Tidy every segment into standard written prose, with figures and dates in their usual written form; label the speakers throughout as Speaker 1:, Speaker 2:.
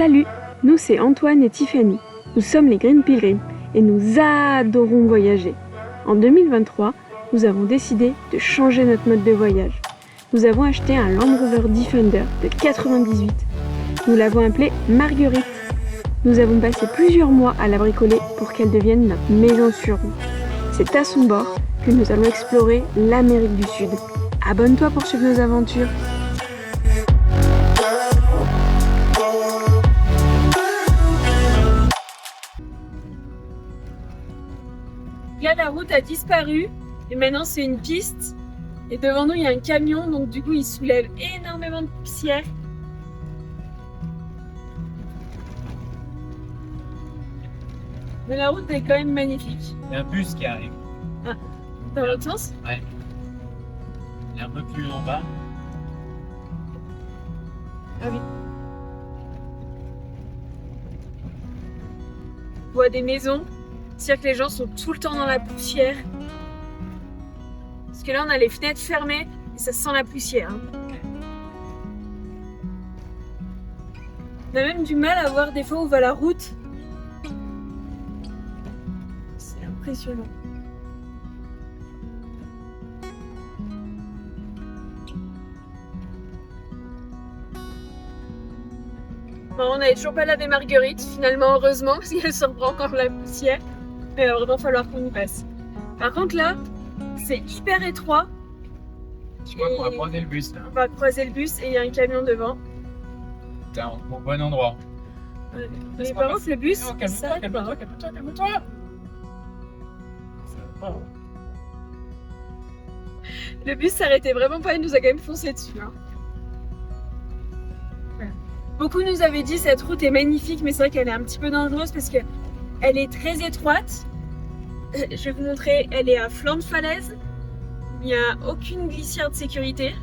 Speaker 1: Salut, nous c'est Antoine et Tiffany. Nous sommes les Green Pilgrims et nous adorons voyager. En 2023, nous avons décidé de changer notre mode de voyage. Nous avons acheté un Land Rover Defender de 98. Nous l'avons appelé Marguerite. Nous avons passé plusieurs mois à la bricoler pour qu'elle devienne notre maison sur roue. C'est à son bord que nous allons explorer l'Amérique du Sud. Abonne-toi pour suivre nos aventures.
Speaker 2: Là, la route a disparu et maintenant c'est une piste. Et devant nous, il y a un camion, donc du coup, il soulève énormément de poussière. Mais la route est quand même magnifique.
Speaker 3: Il y a un bus qui arrive.
Speaker 2: Ah, dans l'autre sens?
Speaker 3: Ouais. Il est un peu plus en bas.
Speaker 2: Ah oui. On voit des maisons. C'est-à-dire que les gens sont tout le temps dans la poussière. Parce que là, on a les fenêtres fermées et ça sent la poussière. On a même du mal à voir des fois où va la route. C'est impressionnant. Bon, on n'avait toujours pas lavé Marguerite, finalement, heureusement, parce qu'elle se reprend encore la poussière. Mais il va vraiment falloir qu'on y passe. Par contre, là, c'est hyper étroit.
Speaker 3: Je crois qu'on va croiser le bus là.
Speaker 2: On va croiser le bus et il y a un camion devant.
Speaker 3: T'es au bon endroit.
Speaker 2: Mais par contre, le bus,
Speaker 3: Non, calme-toi,
Speaker 2: ça
Speaker 3: calme-toi, calme-toi, calme-toi. Ça va pas.
Speaker 2: Le bus s'arrêtait vraiment pas, il nous a quand même foncé dessus. Hein. Voilà. Beaucoup nous avaient dit cette route est magnifique, mais c'est vrai qu'elle est un petit peu dangereuse parce qu'elle est très étroite. Je vais vous montrer, elle est à flanc de falaise. Il n'y a aucune glissière de sécurité,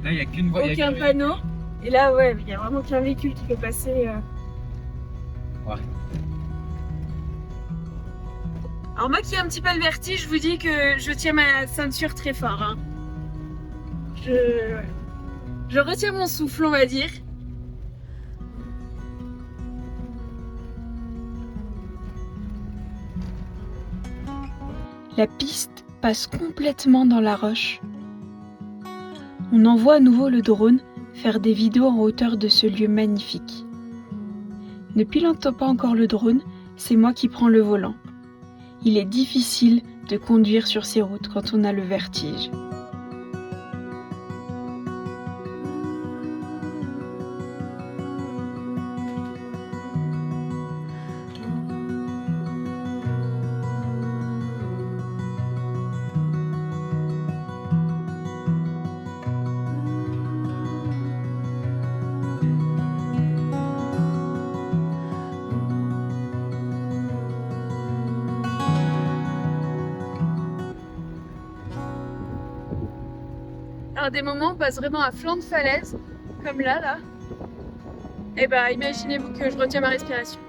Speaker 3: Là, il n'y a qu'une voie.
Speaker 2: aucun panneau. Et là, ouais, il n'y a vraiment qu'un véhicule qui peut passer.
Speaker 3: Ouais.
Speaker 2: Alors moi qui ai un petit peu le vertige, je vous dis que je tiens ma ceinture très fort. Hein. Je retiens mon souffle, on va dire.
Speaker 4: La piste passe complètement dans la roche. On envoie à nouveau le drone faire des vidéos en hauteur de ce lieu magnifique. Ne pilotant pas encore le drone, c'est moi qui prends le volant. Il est difficile de conduire sur ces routes quand on a le vertige.
Speaker 2: Alors des moments on passe vraiment à flanc de falaise, comme là. Et bah imaginez-vous que je retiens ma respiration.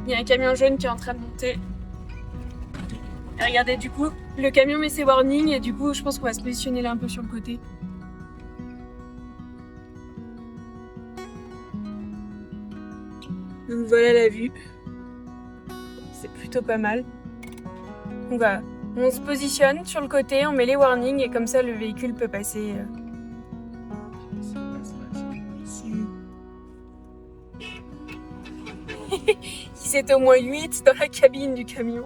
Speaker 2: Il y a un camion jaune qui est en train de monter. Et regardez, du coup, le camion met ses warnings et du coup je pense qu'on va se positionner là un peu sur le côté. Donc voilà la vue. C'est plutôt pas mal. On se positionne sur le côté, on met les warnings et comme ça le véhicule peut passer. C'est au moins 8 dans la cabine du camion.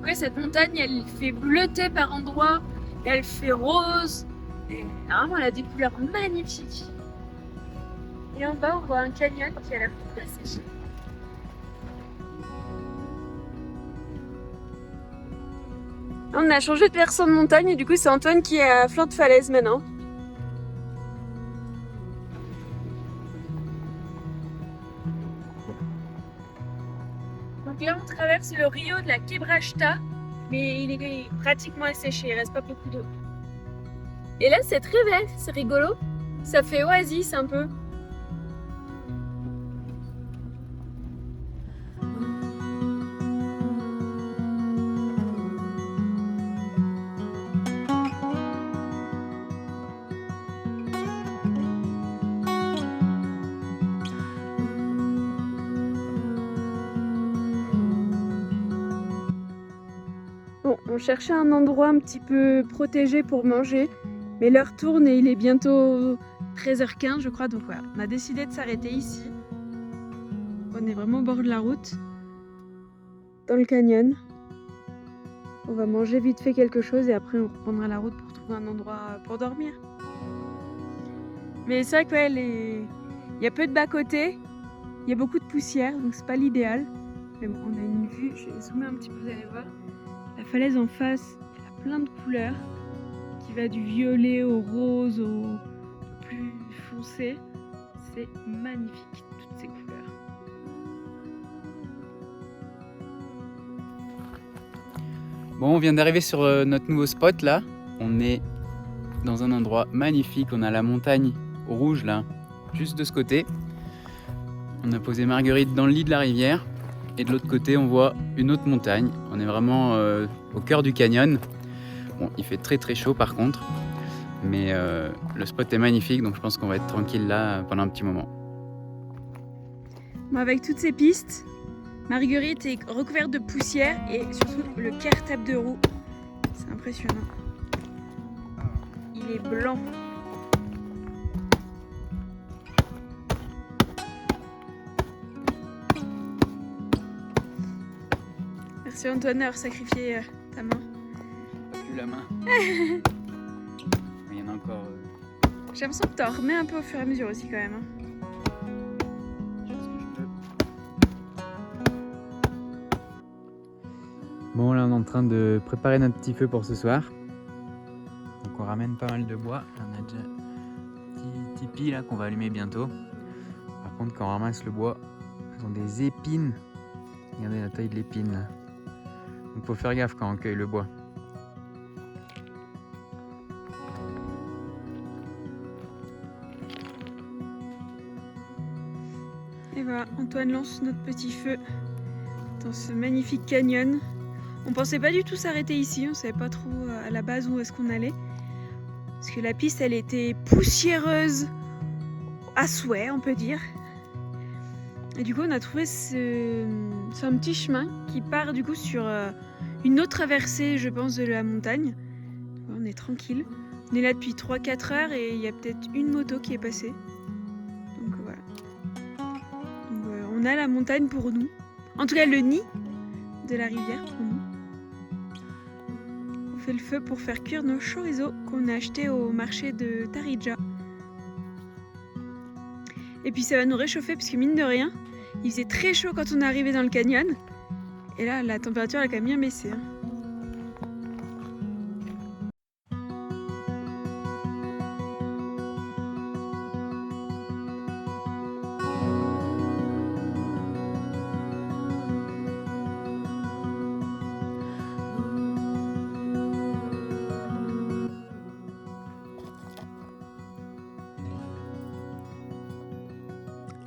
Speaker 2: Ouais, cette montagne elle fait bleuter par endroits, elle fait rose. Et vraiment elle a des couleurs magnifiques. Et en bas on voit un canyon qui a l'air tout asséché. On a changé de versant de montagne et du coup c'est Antoine qui est à flanc de falaise maintenant. Donc là on traverse le rio de la Quebrachta, mais il est pratiquement asséché, il reste pas beaucoup d'eau. Et là c'est très vert, c'est rigolo, ça fait oasis un peu.
Speaker 1: On cherchait un endroit un petit peu protégé pour manger, mais l'heure tourne et il est bientôt 13h15 je crois, donc voilà, on a décidé de s'arrêter ici. On est vraiment au bord de la route, dans le canyon. On va manger vite fait quelque chose et après on reprendra la route pour trouver un endroit pour dormir. Mais c'est vrai que ouais, il y a peu de bas-côtés, il y a beaucoup de poussière, donc c'est pas l'idéal. Mais bon, on a une vue, je vais zoomer un petit peu, vous allez voir. La falaise en face, elle a plein de couleurs, qui va du violet au rose au plus foncé. C'est magnifique, toutes ces couleurs.
Speaker 3: Bon, on vient d'arriver sur notre nouveau spot là. On est dans un endroit magnifique. On a la montagne au rouge là, juste de ce côté. On a posé Marguerite dans le lit de la rivière. Et de l'autre côté, on voit une autre montagne. On est vraiment au cœur du canyon. Bon, il fait très très chaud par contre. Mais le spot est magnifique, donc je pense qu'on va être tranquille là pendant un petit moment.
Speaker 1: Bon, avec toutes ces pistes, Marguerite est recouverte de poussière et surtout le car-table de roue. C'est impressionnant. Il est blanc. Merci Antoine d'avoir sacrifié ta main.
Speaker 3: Plus la main. Il y en a encore.
Speaker 1: J'ai l'impression que t'en remets un peu au fur et à mesure aussi quand même.
Speaker 3: Bon, là on est en train de préparer notre petit feu pour ce soir. Donc on ramène pas mal de bois. Là, on a déjà un petit tipi là qu'on va allumer bientôt. Par contre, quand on ramasse le bois, ce sont des épines. Regardez la taille de l'épine là. Donc faut faire gaffe quand on cueille le bois.
Speaker 1: Et voilà, Antoine lance notre petit feu dans ce magnifique canyon. On pensait pas du tout s'arrêter ici, on savait pas trop à la base où est-ce qu'on allait. Parce que la piste elle était poussiéreuse à souhait, on peut dire. Et du coup on a trouvé un petit chemin qui part du coup sur une autre traversée, je pense, de la montagne. On est tranquille. On est là depuis 3-4 heures et il y a peut-être une moto qui est passée. Donc voilà. Donc, on a la montagne pour nous. En tout cas le nid de la rivière pour nous. On fait le feu pour faire cuire nos chorizo qu'on a achetés au marché de Tarija. Et puis ça va nous réchauffer parce que mine de rien, il faisait très chaud quand on est arrivé dans le canyon. Et là, la température a quand même bien baissé. Hein.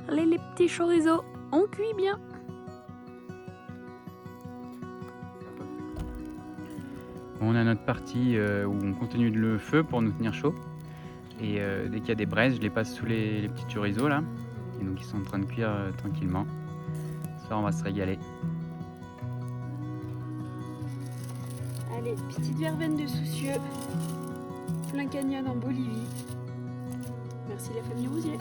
Speaker 1: Allez les petits chorizo, on cuit bien.
Speaker 3: On a notre partie où on continue le feu pour nous tenir chaud. Et dès qu'il y a des braises, je les passe sous les petits chorizo là. Et donc ils sont en train de cuire tranquillement. Ce soir on va se régaler.
Speaker 1: Allez, petite verveine de soucieux. Plein canyon en Bolivie. Merci la famille Rousier.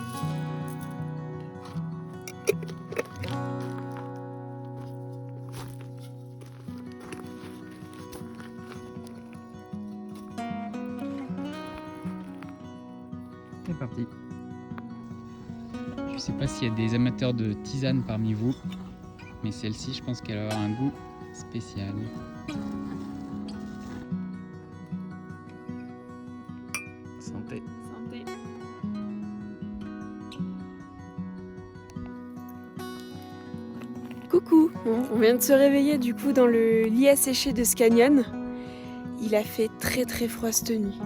Speaker 3: C'est parti. Je sais pas s'il y a des amateurs de tisane parmi vous, mais celle-ci, je pense qu'elle va avoir un goût spécial. Santé.
Speaker 1: Santé. Coucou, on vient de se réveiller du coup dans le lit asséché de ce canyon. Il a fait très très froid cette nuit.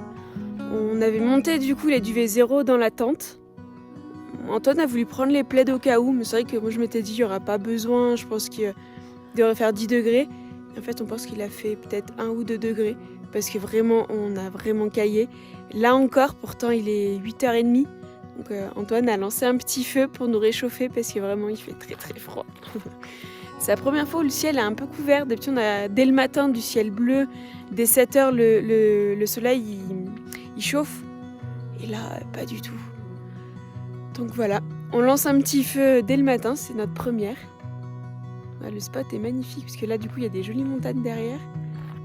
Speaker 1: On avait monté du coup les duvets zéro dans la tente. Antoine a voulu prendre les plaids au cas où, mais c'est vrai que moi je m'étais dit il n'y aura pas besoin, je pense qu'il devrait faire 10 degrés. En fait on pense qu'il a fait peut-être 1 ou 2 degrés, parce que vraiment on a vraiment caillé. Là encore, pourtant il est 8h30, donc Antoine a lancé un petit feu pour nous réchauffer, parce que vraiment il fait très très froid.
Speaker 2: C'est la première fois où le ciel est un peu couvert. D'habitude, on a dès le matin du ciel bleu. Dès 7h, le soleil il chauffe. Et là, pas du tout. Donc voilà, on lance un petit feu dès le matin, c'est notre première. Le spot est magnifique, parce que là, du coup, il y a des jolies montagnes derrière.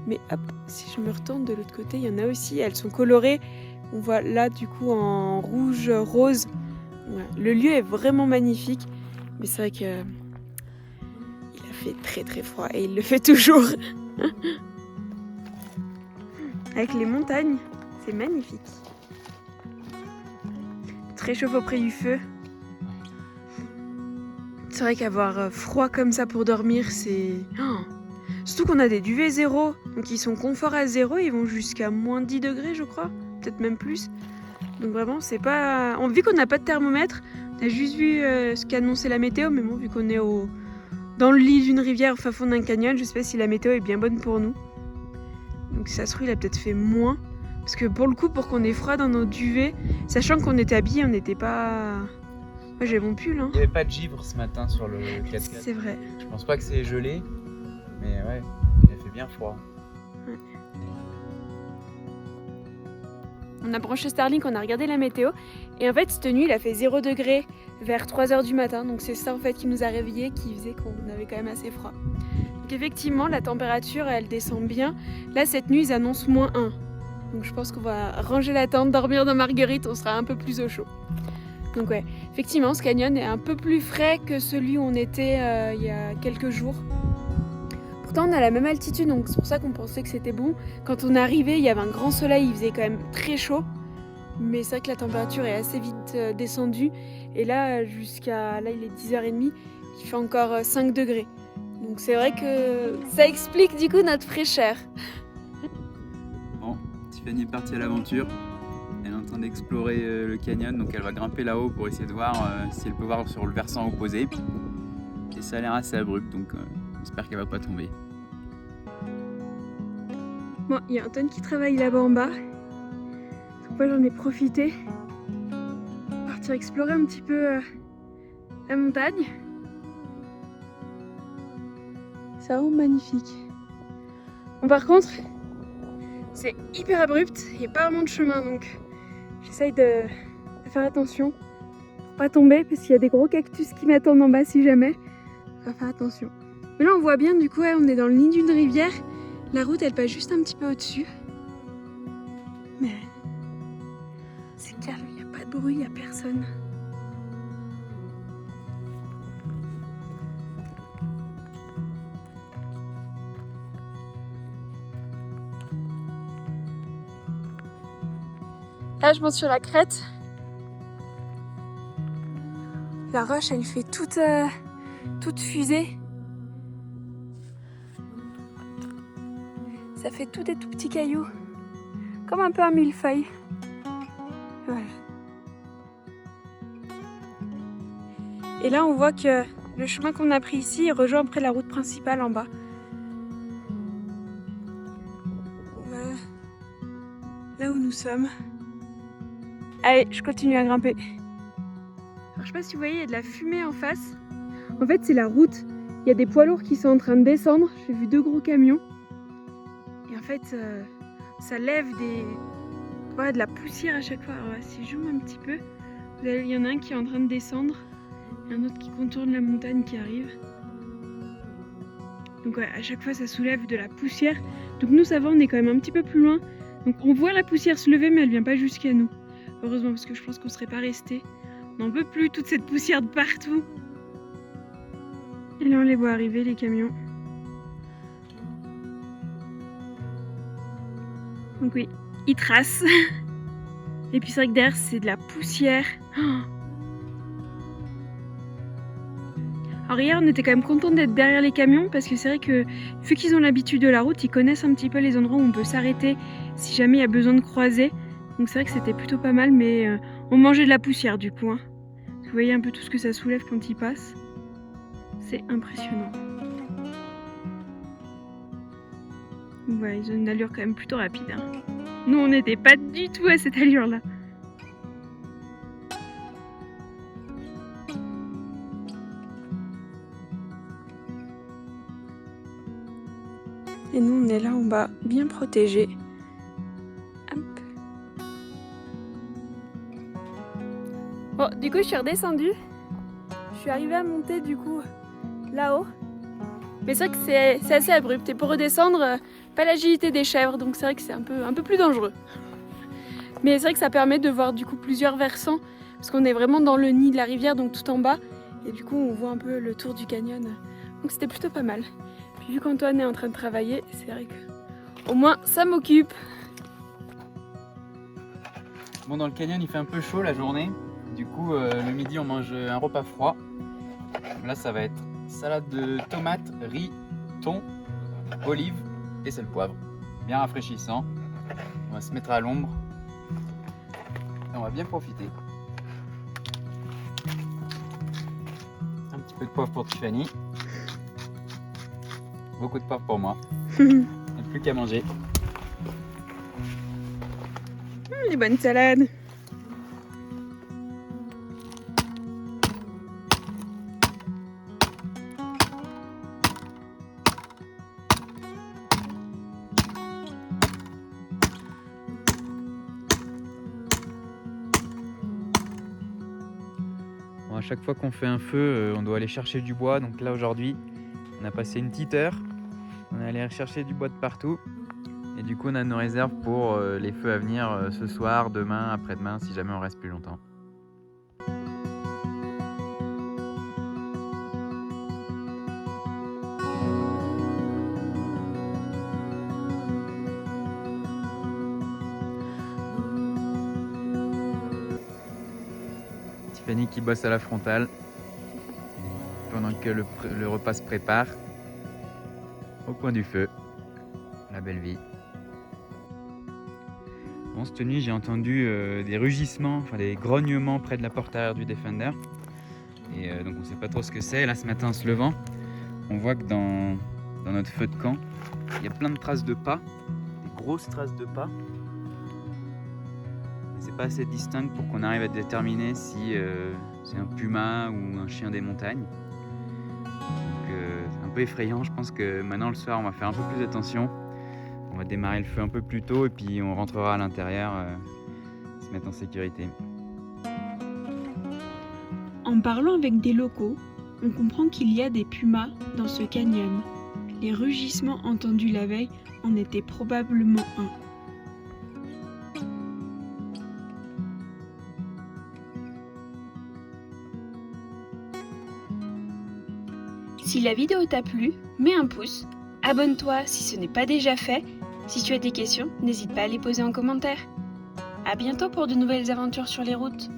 Speaker 2: Mais hop, si je me retourne de l'autre côté, il y en a aussi. Elles sont colorées. On voit là, du coup, en rouge, rose. Voilà. Le lieu est vraiment magnifique. Mais c'est vrai que il a fait très très froid et il le fait toujours. Avec les montagnes, c'est magnifique. Se réchauffe auprès du feu. C'est vrai qu'avoir froid comme ça pour dormir, c'est... Oh. Surtout qu'on a des duvets zéro, donc ils sont confort à zéro, ils vont jusqu'à moins 10 degrés je crois, peut-être même plus. Donc vraiment c'est pas... Vu qu'on n'a pas de thermomètre, on a juste vu ce qu'annonçait la météo, mais bon vu qu'on est dans le lit d'une rivière au fin fond d'un canyon, je sais pas si la météo est bien bonne pour nous. Donc si ça se trouve il a peut-être fait moins, parce que pour le coup pour qu'on ait froid dans nos duvets, sachant qu'on était habillés, on n'était pas... Moi j'ai mon pull hein.
Speaker 3: Il n'y avait pas de givre ce matin sur le 4x4.
Speaker 2: C'est vrai.
Speaker 3: Je pense pas que c'est gelé, mais ouais, il a fait bien froid.
Speaker 2: Ouais. On a branché Starlink, on a regardé la météo, et en fait cette nuit il a fait 0 degré vers 3h du matin, donc c'est ça en fait qui nous a réveillés, qui faisait qu'on avait quand même assez froid. Donc effectivement la température elle descend bien, là cette nuit ils annoncent -1, donc je pense qu'on va ranger la tente, dormir dans Marguerite, on sera un peu plus au chaud. Donc ouais, effectivement ce canyon est un peu plus frais que celui où on était il y a quelques jours. Pourtant on a la même altitude, donc c'est pour ça qu'on pensait que c'était bon. Quand on est arrivé, il y avait un grand soleil, il faisait quand même très chaud. Mais c'est vrai que la température est assez vite descendue. Et là, il est 10h30, il fait encore 5 degrés. Donc c'est vrai que ça explique du coup notre fraîcheur.
Speaker 3: Bon, Tiffany est partie à l'aventure. Elle est en train d'explorer le canyon, donc elle va grimper là-haut pour essayer de voir si elle peut voir sur le versant opposé. Et ça a l'air assez abrupt, donc j'espère qu'elle va pas tomber.
Speaker 2: Bon, il y a Antoine qui travaille là-bas en bas. Donc moi j'en ai profité pour partir explorer un petit peu la montagne. C'est vraiment magnifique. Bon, par contre, c'est hyper abrupt, il n'y a pas vraiment de chemin, donc j'essaye de faire attention pour pas tomber parce qu'il y a des gros cactus qui m'attendent en bas si jamais. Faut faire attention. Mais là on voit bien, du coup on est dans le nid d'une rivière. La route elle passe juste un petit peu au-dessus. Mais c'est calme, il n'y a pas de bruit, il n'y a personne. Là je monte sur la crête. La roche elle fait toute fusée. Ça fait tout des tout petits cailloux. Comme un peu un millefeuille. Voilà. Et là on voit que le chemin qu'on a pris ici il rejoint après la route principale en bas. Voilà. Là où nous sommes. Allez, je continue à grimper. Alors, je sais pas si vous voyez, il y a de la fumée en face. En fait, c'est la route. Il y a des poids lourds qui sont en train de descendre. J'ai vu 2 gros camions. Et en fait, ça lève de la poussière à chaque fois. Alors, si je zoome un petit peu, il y en a un qui est en train de descendre. Et un autre qui contourne la montagne qui arrive. Donc ouais, à chaque fois, ça soulève de la poussière. Donc nous, ça va, on est quand même un petit peu plus loin. Donc on voit la poussière se lever, mais elle vient pas jusqu'à nous. Heureusement, parce que je pense qu'on serait pas resté. On n'en peut plus, toute cette poussière de partout. Et là, on les voit arriver, les camions. Donc oui, ils tracent. Et puis c'est vrai que derrière, c'est de la poussière. Alors hier, on était quand même content d'être derrière les camions parce que c'est vrai que vu qu'ils ont l'habitude de la route, ils connaissent un petit peu les endroits où on peut s'arrêter si jamais il y a besoin de croiser. Donc c'est vrai que c'était plutôt pas mal, mais on mangeait de la poussière du coup. Hein. Vous voyez un peu tout ce que ça soulève quand ils passent. C'est impressionnant. Ouais, ils ont une allure quand même plutôt rapide. Hein. Nous, on n'était pas du tout à cette allure-là.
Speaker 1: Et nous, on est là en bas, bien protégés. Hop. Bon, du coup, je suis redescendue. Je suis arrivée à monter, du coup, là-haut. Mais c'est vrai que c'est assez abrupt. Et pour redescendre, pas l'agilité des chèvres, donc c'est vrai que c'est un peu plus dangereux. Mais c'est vrai que ça permet de voir, du coup, plusieurs versants. Parce qu'on est vraiment dans le nid de la rivière, donc tout en bas. Et du coup, on voit un peu le tour du canyon. Donc c'était plutôt pas mal. Puis vu qu'Antoine est en train de travailler, c'est vrai que au moins ça m'occupe.
Speaker 3: Bon, dans le canyon, il fait un peu chaud la journée. Du coup, le midi, on mange un repas froid. Là, ça va être salade de tomates, riz, thon, olives et sel poivre. Bien rafraîchissant. On va se mettre à l'ombre. Et on va bien profiter. Un petit peu de poivre pour Tiffany. Beaucoup de poivre pour moi. Il n'y a plus qu'à manger.
Speaker 1: Les bonnes salades.
Speaker 3: Bon, à chaque fois qu'on fait un feu, on doit aller chercher du bois. Donc là aujourd'hui, on a passé une petite heure. On est allé chercher du bois de partout. Et du coup, on a nos réserves pour les feux à venir ce soir, demain, après-demain, si jamais on reste plus longtemps. Tiffany qui bosse à la frontale pendant que le repas se prépare au coin du feu. La belle vie. Bon, cette nuit, j'ai entendu des rugissements, enfin des grognements près de la porte arrière du Defender. Et donc on sait pas trop ce que c'est. Là, ce matin, en se levant, on voit que dans notre feu de camp, il y a plein de traces de pas, des grosses traces de pas. C'est pas assez distinct pour qu'on arrive à déterminer si c'est un puma ou un chien des montagnes. Donc c'est un peu effrayant. Je pense que maintenant le soir on va faire un peu plus attention. On va démarrer le feu un peu plus tôt et puis on rentrera à l'intérieur, se mettre en sécurité.
Speaker 4: En parlant avec des locaux, on comprend qu'il y a des pumas dans ce canyon. Les rugissements entendus la veille en étaient probablement un. Si la vidéo t'a plu, mets un pouce, abonne-toi si ce n'est pas déjà fait. Si tu as des questions, n'hésite pas à les poser en commentaire. À bientôt pour de nouvelles aventures sur les routes.